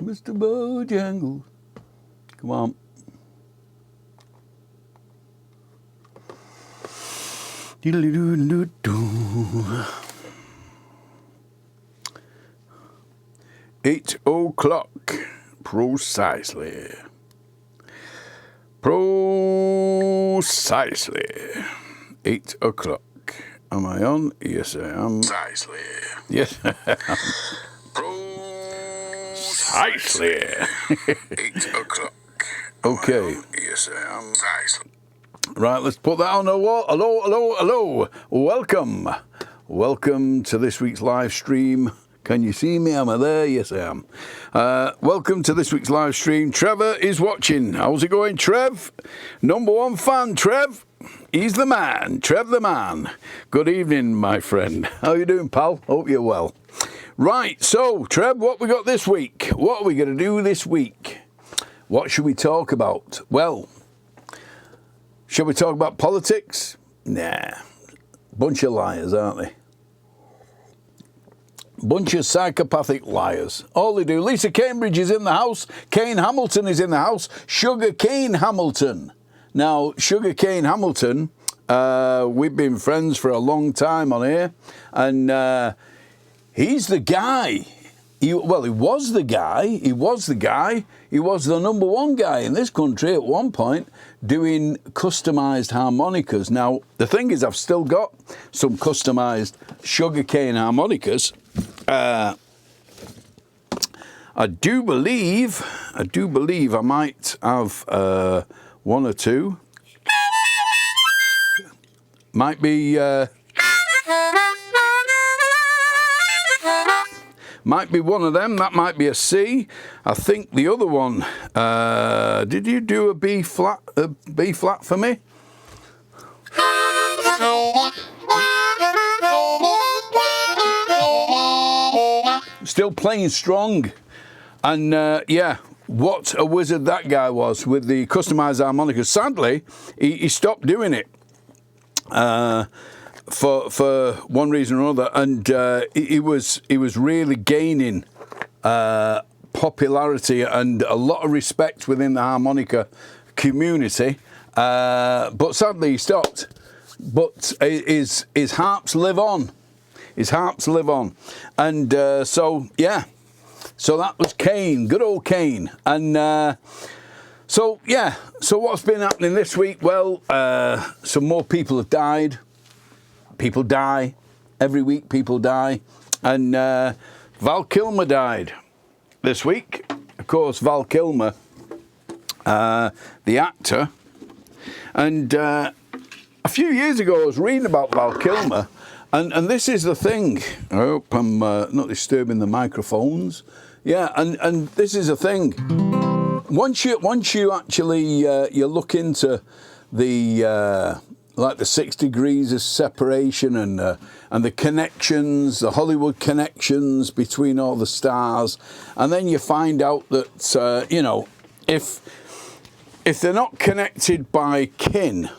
Mr. Bojangles. Come on. $8 precisely. Precisely. 8 o'clock. Am I on? Yes, I am. Precisely. Yes, I am. Precisely. 8 o'clock. Okay. Yes, I am. Precisely. Right, let's put that on. Hello. Welcome to this week's live stream. Can you see me? Am I there? Yes, I am. Welcome to this week's live stream. Trevor is watching. How's it going, Trev? Number one fan, Trev. He's the man. Trev the man. Good evening, my friend. How you doing, pal? Hope you're well. Right, so, Trev, what we got this week? What are we going to do this week? What should we talk about? Well, shall we talk about politics? Nah. Bunch of liars, aren't they? Bunch of psychopathic liars. All they do. Lisa Cambridge is in the house. Kane Hamilton is in the house. Sugar Cane Hamilton. Now, Sugar Cane Hamilton, we've been friends for a long time on here. And he's the guy. He was the guy. He was the number one guy in this country at one point doing customised harmonicas. Now, the thing is, I've still got some customised sugarcane harmonicas. I do believe I might have one or two. Might be one of them. That might be a C. I think the other one. Did you do a B flat? A B flat for me? Still playing strong, and yeah, what a wizard that guy was with the customised harmonicas. Sadly, he stopped doing it for one reason or another, and he was really gaining popularity and a lot of respect within the harmonica community. But sadly, he stopped. But his harps live on. His harps live on. And so, yeah. So that was Kane, good old Kane. And so, yeah. So what's been happening this week? Well, some more people have died. People die. Every week people die. And Val Kilmer died this week. Of course, Val Kilmer, the actor. And a few years ago, I was reading about Val Kilmer. And this is the thing. I hope I'm not disturbing the microphones. Yeah, and this is the thing. Once you actually you look into the like the 6 degrees of separation and the connections, the Hollywood connections between all the stars, and then you find out that you know, if they're not connected by kin,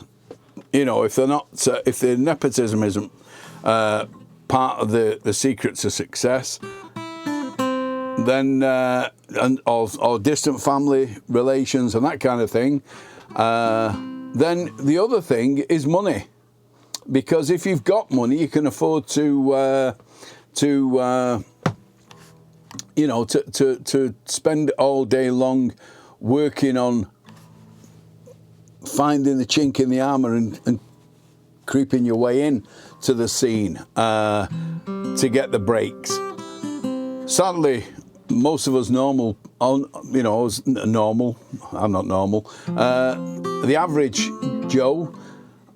you know, if their nepotism isn't part of the secrets of success, then or distant family relations and that kind of thing, then the other thing is money, because if you've got money, you can afford to spend all day long working on finding the chink in the armour and creeping your way in to the scene to get the breaks. Sadly, most of us normal, you know, normal. I'm not normal. The average Joe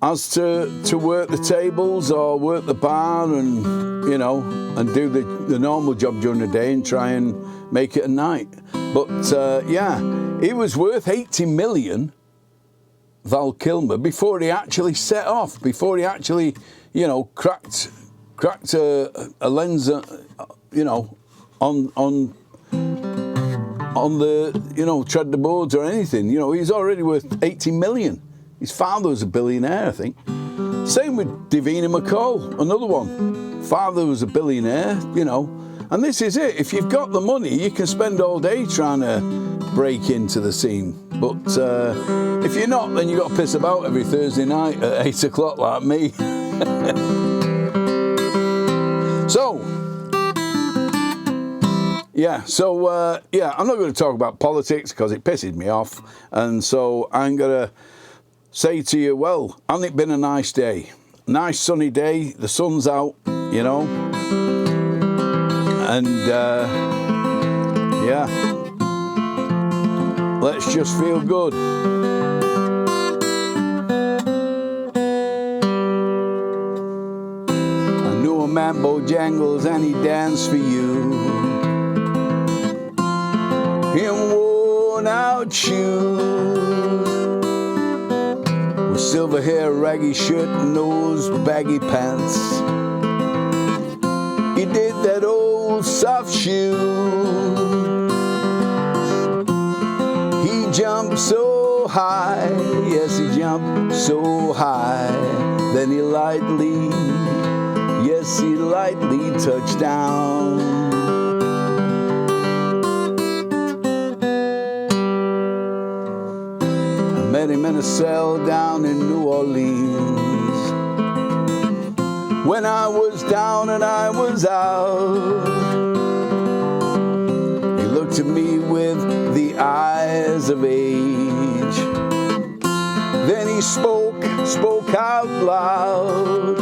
has to work the tables or work the bar and, you know, and do the normal job during the day and try and make it at night. But yeah, he was worth 80 million. Val Kilmer, before he actually set off, before he actually, you know, cracked a lens, you know, on the, you know, tread the boards or anything. You know, he's already worth 80 million. His father was a billionaire, I think. Same with Davina McCall, another one. father was a billionaire, you know. And this is it. If you've got the money, you can spend all day trying to break into the scene. But if you're not, then you've got to piss about every Thursday night at 8 o'clock like me. So, I'm not going to talk about politics because it pisses me off. And so I'm going to say to you, well, hasn't it been a nice day? Nice sunny day, the sun's out, you know. And, let's just feel good. I knew a man Bojangles and he danced for you in worn out shoes, with silver hair, raggy shirt and those baggy pants. He did that old soft shoe. He jumped so high, yes, he jumped so high. Then he lightly touched down. I met him in a cell down in New Orleans. When I was down and I was out, he looked at me with the eyes of age. Then he spoke out loud.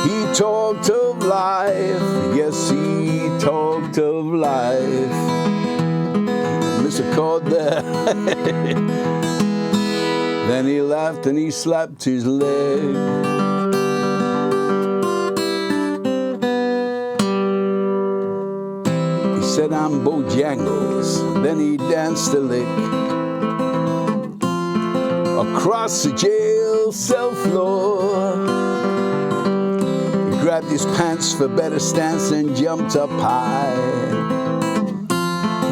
He talked of life, yes, he talked of life. Miss a chord there. Then he laughed and he slapped his leg. He said, I'm Bojangles. Then he danced a lick across the jail cell floor. He grabbed his pants for better stance and jumped up high.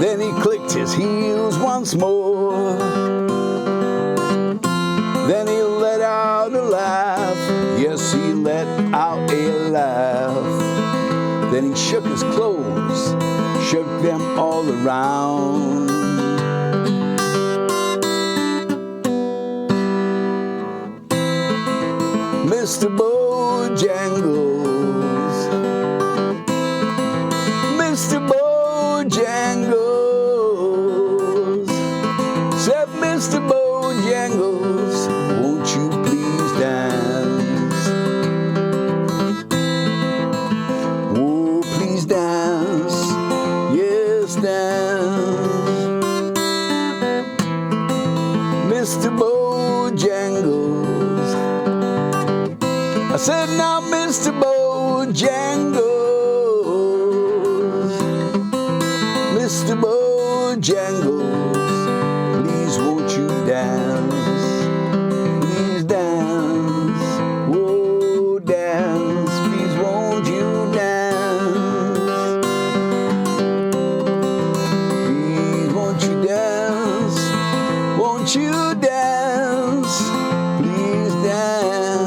Then he clicked his heels once more. Then he let out a laugh. Yes, he let out a laugh. Then he shook his clothes, shook them all around. Mr. Bojangles, Mr. Bojangles, said Mr. Bojangles, won't you please dance? Oh, please dance, yes, dance. Mr. Bojangles, I said, now, Mr. Bojangles, Mr. Bojangles, please won't you dance? Please dance, oh, dance, please won't you dance? Please won't you dance? Won't you dance? Please dance.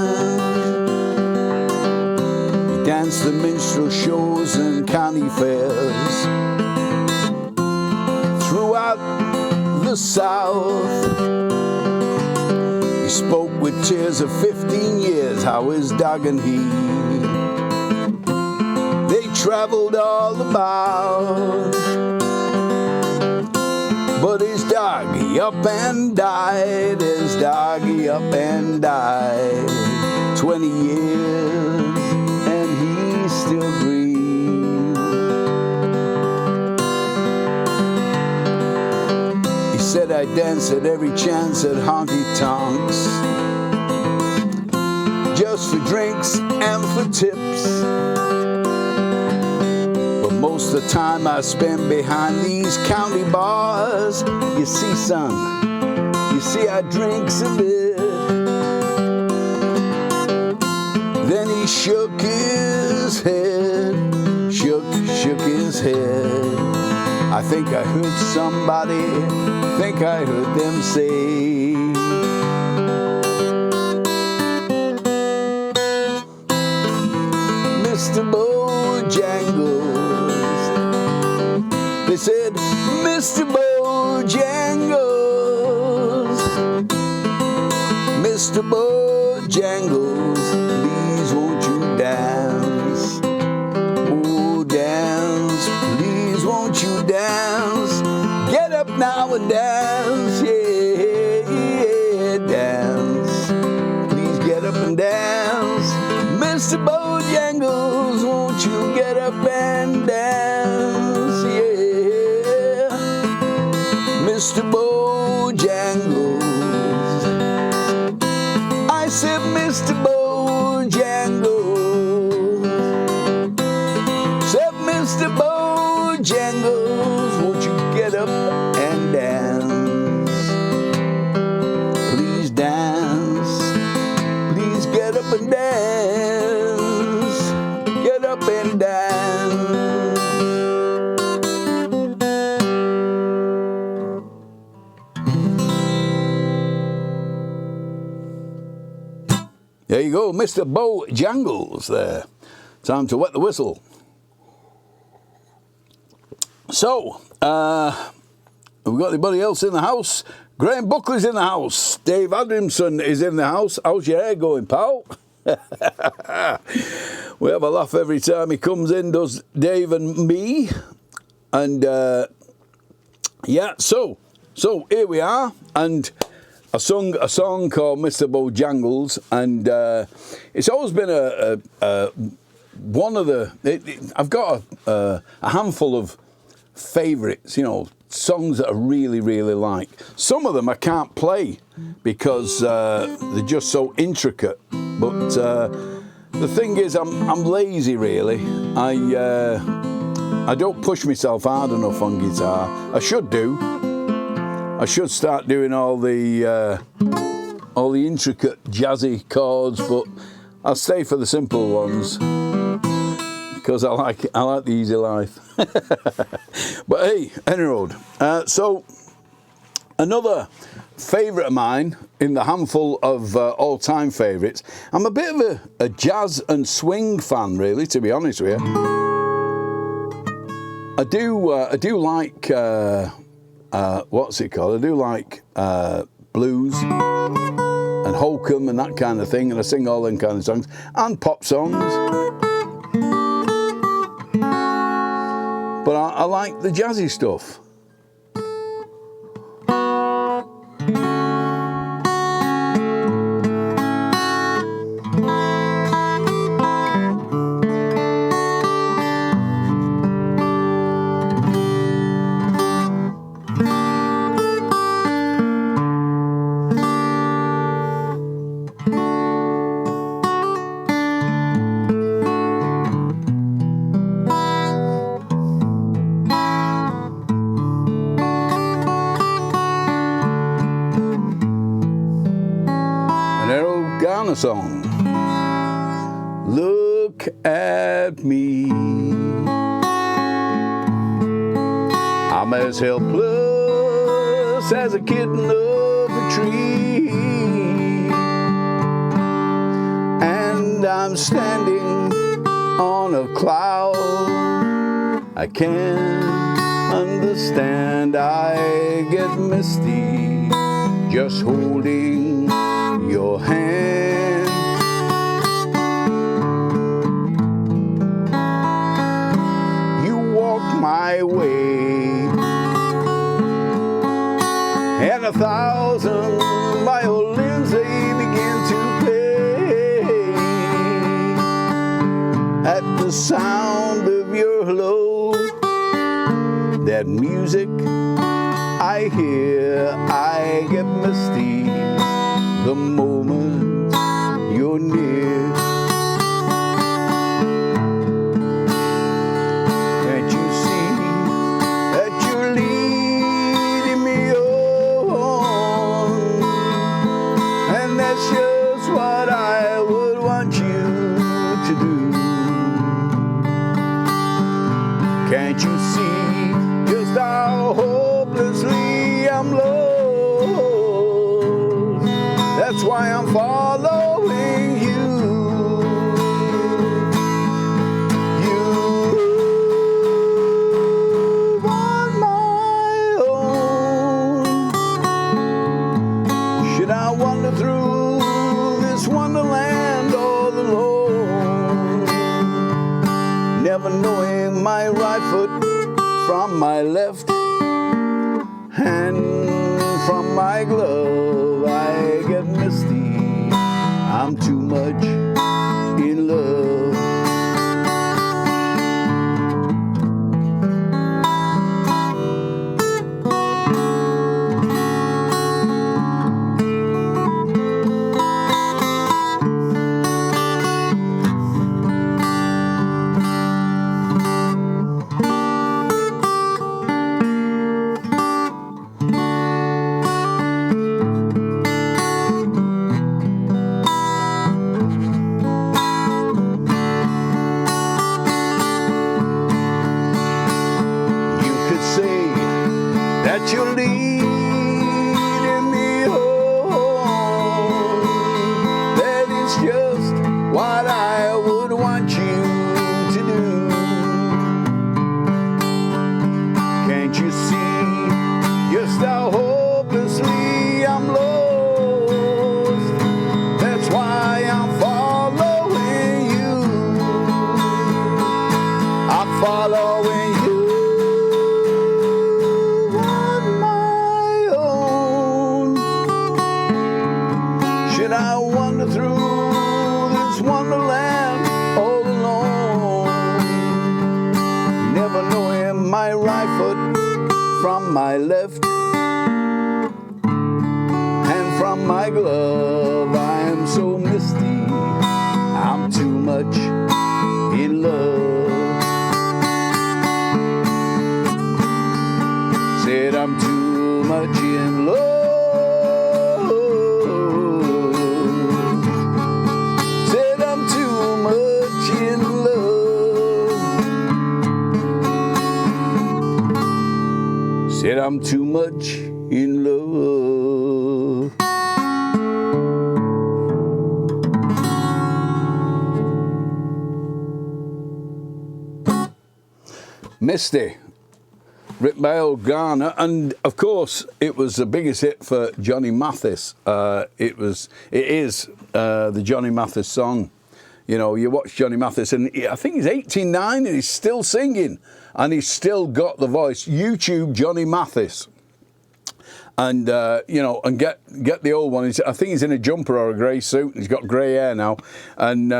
Danced the minstrel shows and county fairs throughout the South. He spoke with tears of 15 years how his dog and he, they traveled all about. But his doggy up and died, his doggy up and died. 20 years and he still grieves. He said, I dance at every chance at honky tonks, just for drinks and for tips. But most of the time I spend behind these county bars. You see, son, you see I drinks a bit. Then he shook his head, shook his head. I think I heard somebody, think I heard them say, Mr. Bojangles. They said, Mr. Bojangles, Mr. Bojangles, please won't you dance? Oh, dance, please won't you dance? Get up now and dance, yeah, yeah, dance. Please get up and dance. Mr. Bojangles, won't you get up and dance, yeah. Mr. Bojangles, I said, Mr. Bojangles, said Mr. Bojangles, won't you get up and dance? Please dance, please get up and dance, get up and dance. There you go, Mr. Bojangles there. Time to wet the whistle. So, we've got anybody else in the house? Graham Buckley's in the house. Dave Adamson is in the house. How's your hair going, pal? We have a laugh every time he comes in, does Dave and me. And, yeah, so here we are. And I sung a song called Mr. Bojangles, and it's always been one of the. I've got a handful of favourites, you know, songs that I really, really like. Some of them I can't play because they're just so intricate. But the thing is, I'm lazy, really. I don't push myself hard enough on guitar. I should do. I should start doing all the intricate jazzy chords, but I'll stay for the simple ones because I like the easy life. But hey, any road. So another favourite of mine in the handful of all-time favourites. I'm a bit of a jazz and swing fan, really, to be honest with you. I do like. What's it called? I do like blues and hokum and that kind of thing, and I sing all them kind of songs and pop songs. But I like the jazzy stuff. Song. Look at me, I'm as helpless as a kitten up a tree, and I'm standing on a cloud. I can't understand, I get misty just holding your hand. You walk my way, and 1,000 violins they begin to play at the sound of your hello. That music I hear, I get misty the moment you're near. Can't you see that you're leading me on? And that's just what I would want you to do. Can't you see just how hopelessly I'm lost? That's why I'm following you. never knowing my right foot from my left hand. From my glove I get misty, I'm too much in love. That you're leading me home, that is just what I would want you to do. Can't you see just how hopelessly I'm lost? That's why I'm following you. I'm following you. Should I wander through this wonderland all alone, never knowing my right foot from my left hand from my glove? I am so misty, I'm too much in love. Said I'm too much in love. Said I'm too much in love. Misty, written by old Garner, and of course it was the biggest hit for Johnny Mathis. It is the Johnny Mathis song. You know, you watch Johnny Mathis, and I think he's 89 and he's still singing, and he's still got the voice. YouTube Johnny Mathis, and you know, and get the old one. I think he's in a jumper or a grey suit. He's got grey hair now, and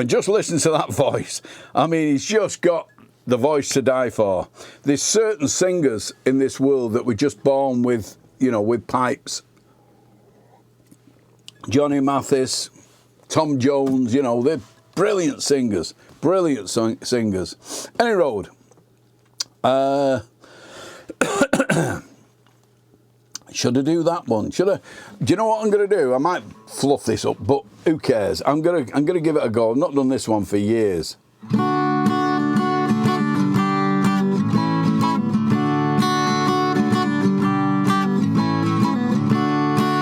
just listen to that voice. I mean, he's just got the voice to die for. There's certain singers in this world that were just born with, you know, with pipes. Johnny Mathis, Tom Jones, you know, they're brilliant singers. Brilliant singers. Any road. Should I do that one? Should I? Do you know what I'm going to do? I might fluff this up, but who cares? I'm going to give it a go. I've not done this one for years.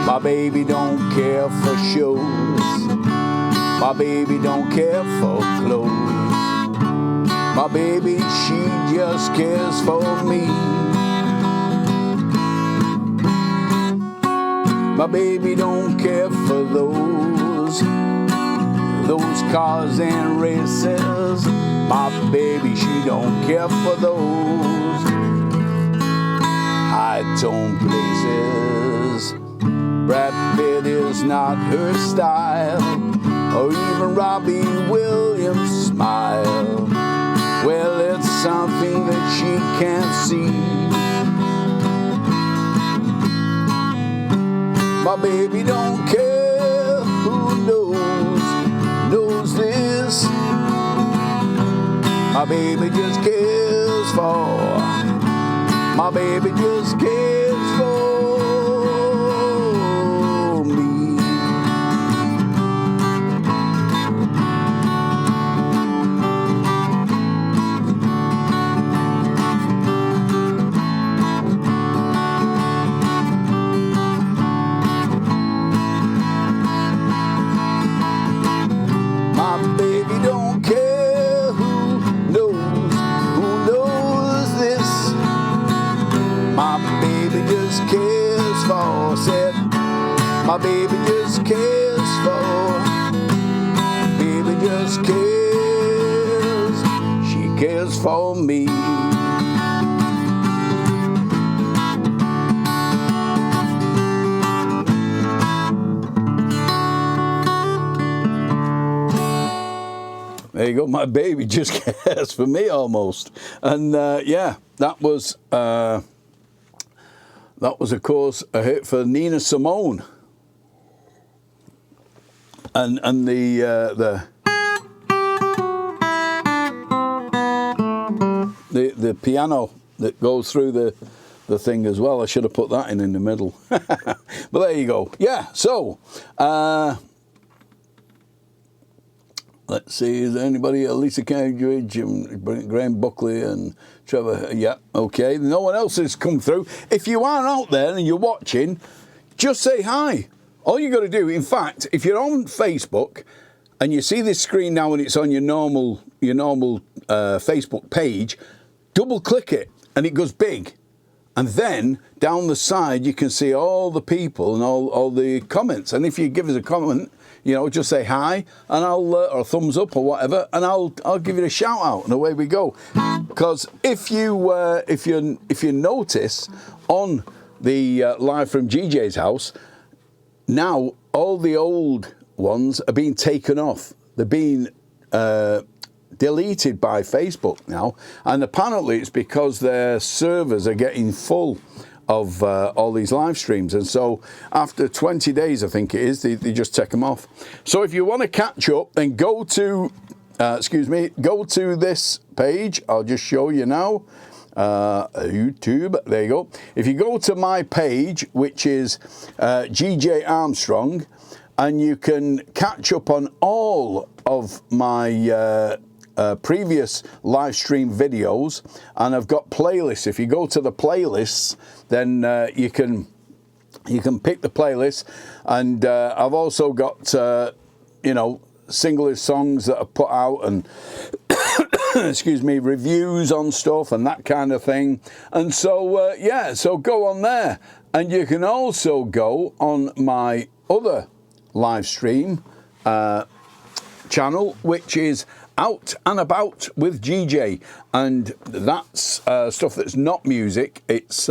My baby don't care for shows. My baby don't care for clothes. My baby, she just cares for me. My baby don't care for those cars and races. My baby, she don't care for those high-tone places. Brad Pitt is not her style, or even Robbie Williams' smile. Well, it's something that she can't see. My baby don't care who knows this. My baby just cares for. My baby just cares for. My baby just cares for. Baby just cares. She for me. There you go, my baby just cares for me almost. And yeah, that was of course a hit for Nina Simone. And the piano that goes through the thing as well. I should have put that in the middle. But there you go. Yeah, so let's see, is there anybody? Lisa Cambridge, Graham Buckley and Trevor. Yeah, okay. No one else has come through. If you are out there and you're watching, just say hi. All you got to do, in fact, if you're on Facebook and you see this screen now and it's on your normal Facebook page, double click it and it goes big. And then down the side you can see all the people and all the comments. And if you give us a comment, just say hi and I'll or a thumbs up or whatever, and I'll give you a shout out and away we go. Because if you notice on the live from GJ's house, now all the old ones are being taken off. They're being deleted by Facebook now, and apparently it's because their servers are getting full of all these live streams, and so after 20 days, I think it is, they just take them off. So if you want to catch up, then go to this page. I'll just show you now. YouTube, there you go. If you go to my page, which is GJ Armstrong, and you can catch up on all of my previous live stream videos, and I've got playlists. If you go to the playlists, then you can pick the playlist, and I've also got single songs that are put out and reviews on stuff and that kind of thing. And so so go on there, and you can also go on my other live stream channel, which is Out and About with GJ, and that's stuff that's not music. It's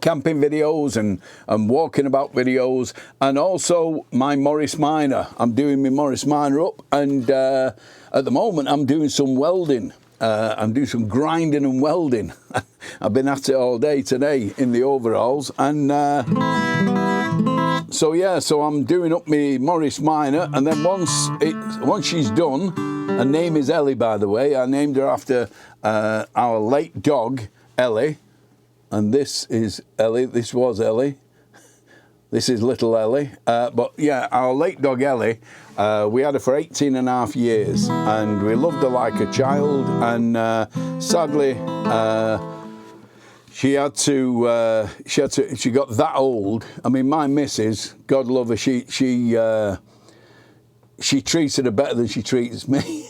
camping videos and walking about videos, and also my Morris Minor. I'm doing my Morris Minor up, and at the moment I'm doing some welding. I'm doing some grinding and welding. I've been at it all day today in the overalls, and so I'm doing up my Morris Minor, and then once she's done, her name is Ellie, by the way. I named her after our late dog Ellie. And this is Ellie. This was Ellie. This is little Ellie. But yeah, our late dog Ellie, we had her for 18 and a half years, and we loved her like a child. And sadly, she got that old. I mean, my missus, God love her, she treated her better than she treats me.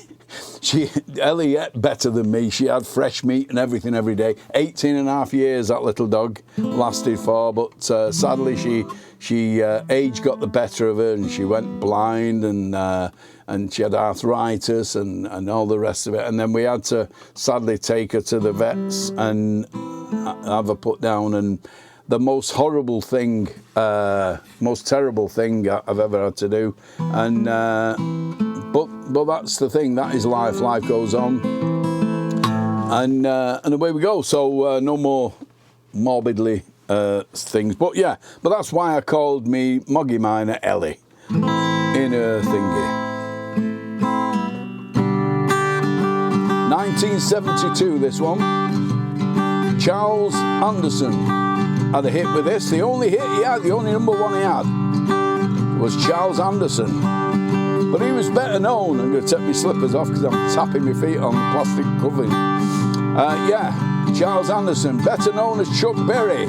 Ellie ate better than me. She had fresh meat and everything every day. 18 and a half years that little dog lasted for, but sadly she age got the better of her, and she went blind, and she had arthritis and all the rest of it. And then we had to sadly take her to the vets and have her put down. And the most horrible thing, most terrible thing I've ever had to do. And but that's the thing. That is life. Life goes on, and away we go. So no more morbidly things. But yeah, but that's why I called me Moggy Minor Ellie in her thingy. 1972. This one. Charles Anderson had a hit with this. The only hit he had, the only number one he had, was Charles Anderson. But he was better known. I'm going to take my slippers off because I'm tapping my feet on the plastic covering. Charles Anderson, better known as Chuck Berry.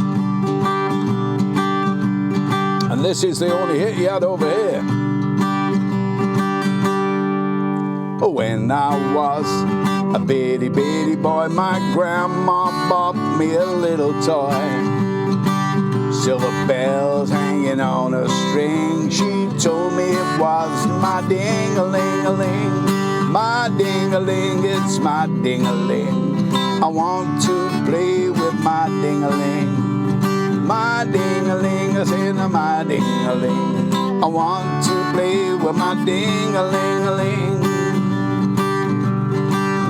And this is the only hit he had over here. When I was a bitty boy, my grandma bought me a little toy. Silver bells hanging on a string. She told me it was my ding-a-ling-a-ling. My ding-a-ling, it's my ding-a-ling. I want to play with my ding-a-ling. My ding-a-ling, I said my ding-a-ling. I want to play with my ding-a-ling-a-ling.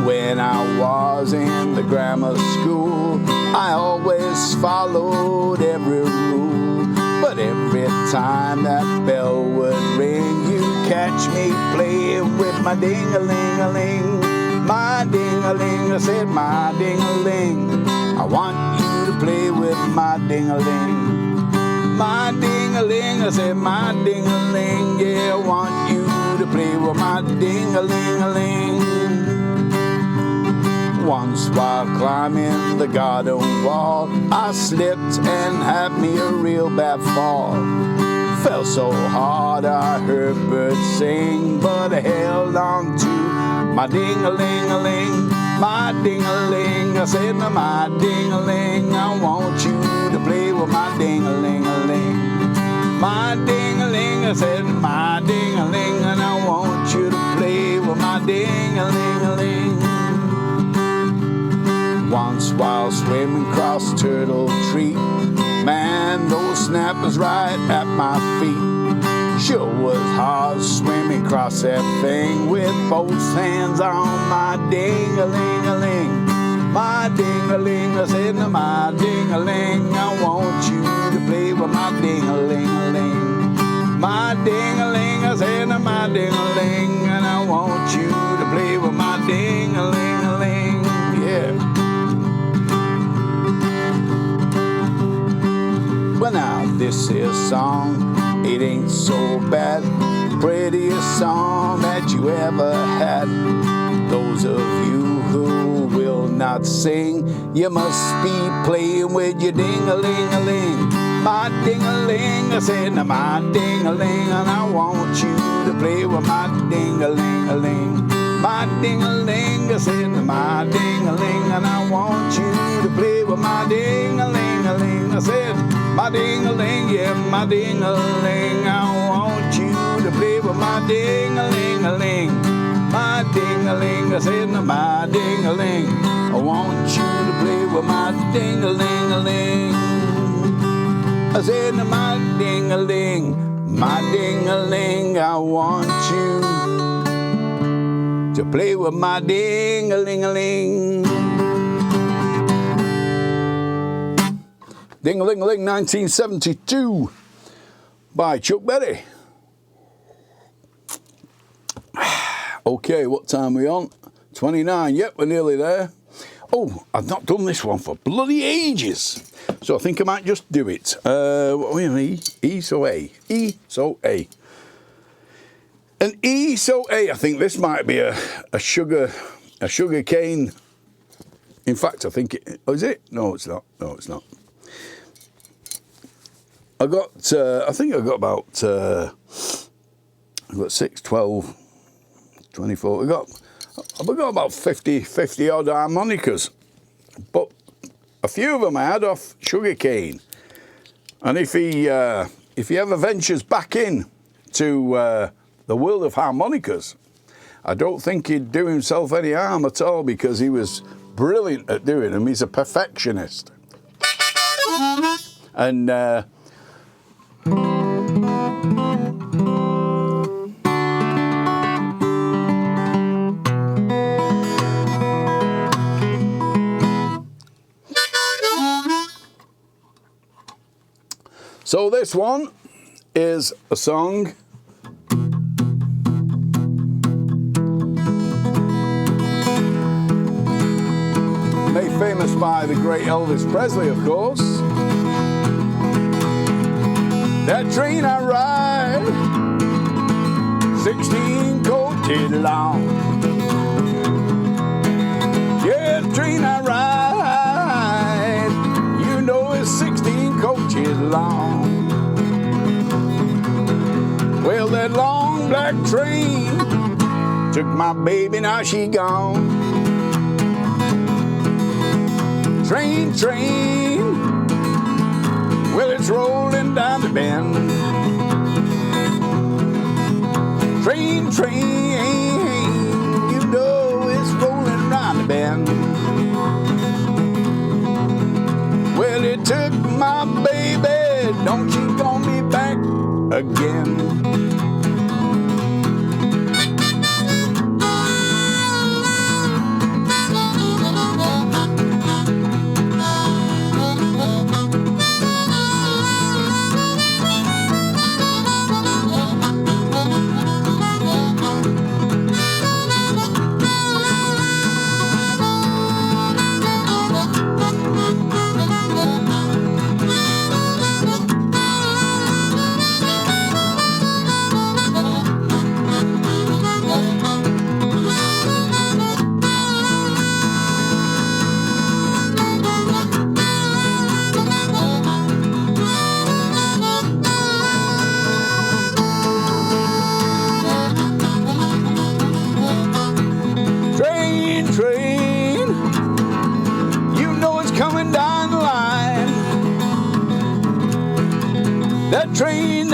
When I was in the grammar school, I always followed every rule. But every time that bell would ring, you'd catch me playing with my ding-a-ling-a-ling. My ding-a-ling, I said my ding-a-ling. I want you to play with my ding-a-ling. My ding-a-ling, I said my ding-a-ling. Yeah, I want you to play with my ding-a-ling-a-ling. Once while climbing the garden wall, I slipped and had me a real bad fall. Fell so hard I heard birds sing, but I held on to my ding-a-ling-a-ling. My ding-a-ling, I said my ding-a-ling. I want you to play with my ding-a-ling-a-ling. My ding-a-ling, I said my ding-a-ling. And I want you to play with my ding-a-ling-a-ling. Once while swimming across Turtle Tree, man, those snappers right at my feet. Sure was hard swimming across that thing with both hands on my ding-a-ling-a-ling. My ding-a-ling, I said my ding-a-ling. I want you to play with my ding-a-ling-a-ling. My ding-a-ling, I said my ding-a-ling. And I want you to play with my ding-a-ling-a-ling. Yeah. Well, now this is song, it ain't so bad. Prettiest song that you ever had. Those of you who will not sing, you must be playing with your ding-a-ling-a-ling. My ding-a-ling, I said my ding-a-ling. And I want you to play with my ding-a-ling-a-ling. My ding-a-ling, I said my ding-a-ling. And I want you to play with my ding-a-ling-a-ling. I said my ding-a-ling, yeah, my ding-a-ling. I want you to play with my ding-a-ling-a-ling. My ding-a-ling, I said my ding-a-ling. I want you to play with my ding-a-ling-a-ling. I said my ding-a-ling, my ding-a-ling. I want you to play with my ding-a-ling-a-ling. Ding-a-ling-a-ling, 1972, by Chuck Berry. Okay, what time are we on? 29, yep, we're nearly there. Oh, I've not done this one for bloody ages, so I think I might just do it. What are we on, E? E, so A. E, so A. An E, so A, I think this might be a sugar cane. In fact, I think it, oh, is it? No, it's not. No, it's not. I think I got about, I've got 6, 12, 24. I've got about 50 odd harmonicas, but a few of them I had off sugar cane. And if he ever ventures back in to the world of harmonicas, I don't think he'd do himself any harm at all, because he was brilliant at doing them. He's a perfectionist. And so this one is a song made famous by the great Elvis Presley, of course. That train I ride, 16 coaches long. Yeah, the train I ride, you know it's 16 coaches long. Well, that long black train took my baby, now she gone. Train, train, well, it's rolling down the bend. Train, train, you don't you gonna be back again. Train, you know it's coming down the line. That train,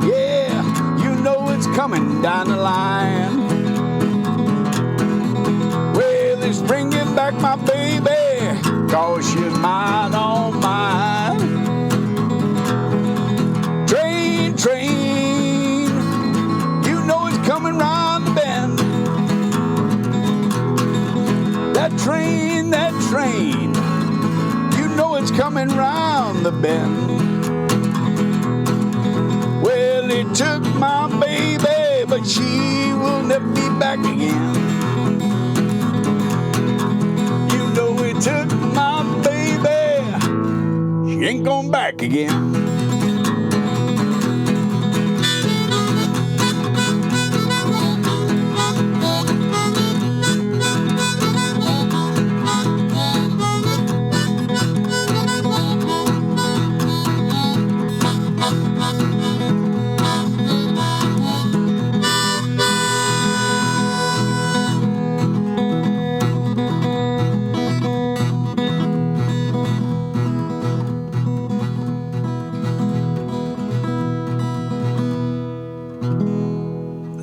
yeah, you know it's coming down the line. Well, it's bringing back my baby, 'cause she's mine, all mine. Train, you know it's coming round the bend. That train, you know it's coming round the bend. Well, it took my baby, but she will never be back again. You know it took my baby, she ain't going back again.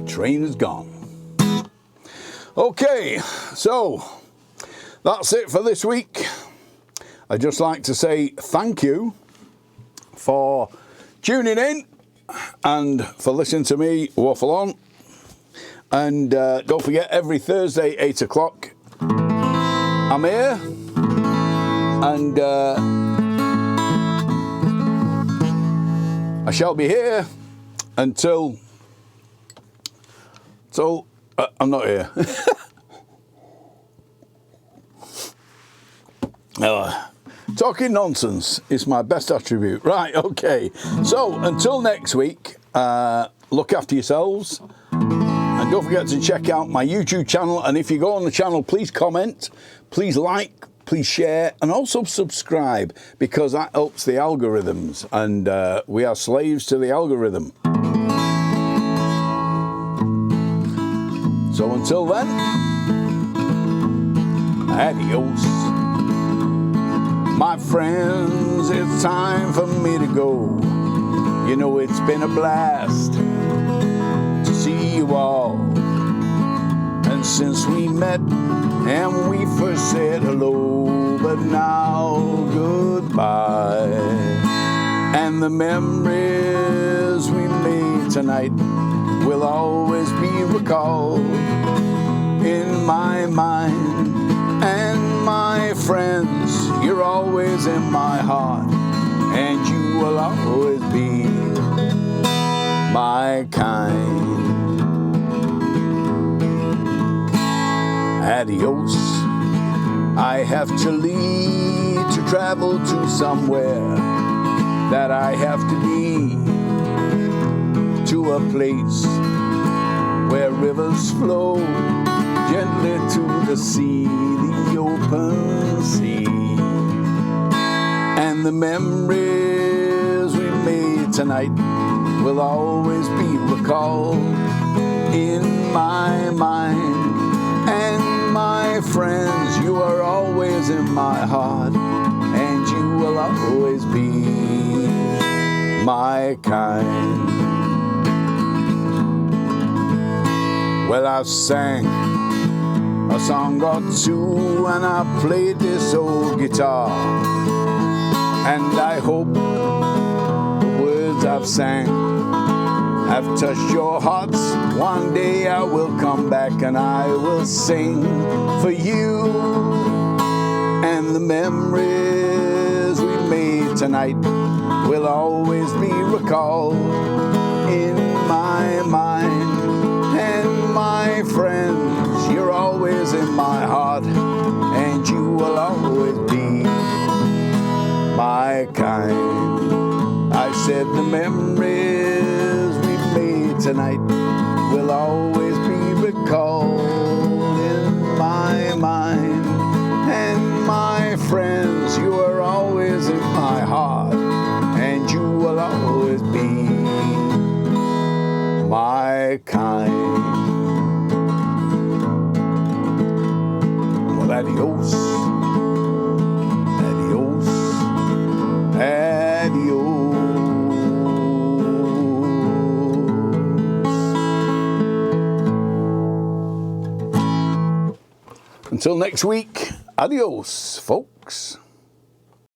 Train is gone. Okay, so that's it for this week. I'd just like to say thank you for tuning in and for listening to me waffle on. And don't forget, every Thursday, 8 o'clock, I'm here. And I shall be here until I'm not here. Talking nonsense is my best attribute. Right, okay. So, until next week, look after yourselves. And don't forget to check out my YouTube channel. And if you go on the channel, please comment, please like, please share, and also subscribe, because that helps the algorithms. And we are slaves to the algorithm. So until then, adios. My friends, it's time for me to go. You know it's been a blast to see you all. And since we met and we first said hello, but now goodbye. And the memories we made tonight will always be recalled in my mind. And my friends, you're always in my heart, and you will always be my kind. Adios. I have to leave to travel to somewhere that I have to be, to a place where rivers flow gently to the sea, the open sea. And the memories we made tonight will always be recalled in my mind. And my friends, you are always in my heart, and you will always be my kind. Well, I sang a song or two, and I played this old guitar, and I hope I've sang have touched your hearts. One day I will come back and I will sing for you. And the memories we made tonight will always be recalled in my mind. And my friends, you're always in my heart, and you will always be my kind. I said the memories we made tonight will always be recalled in my mind. And my friends, you are always in my heart, and you will always be my kind. Well, adios, adios, adios. Until next week, adios, folks.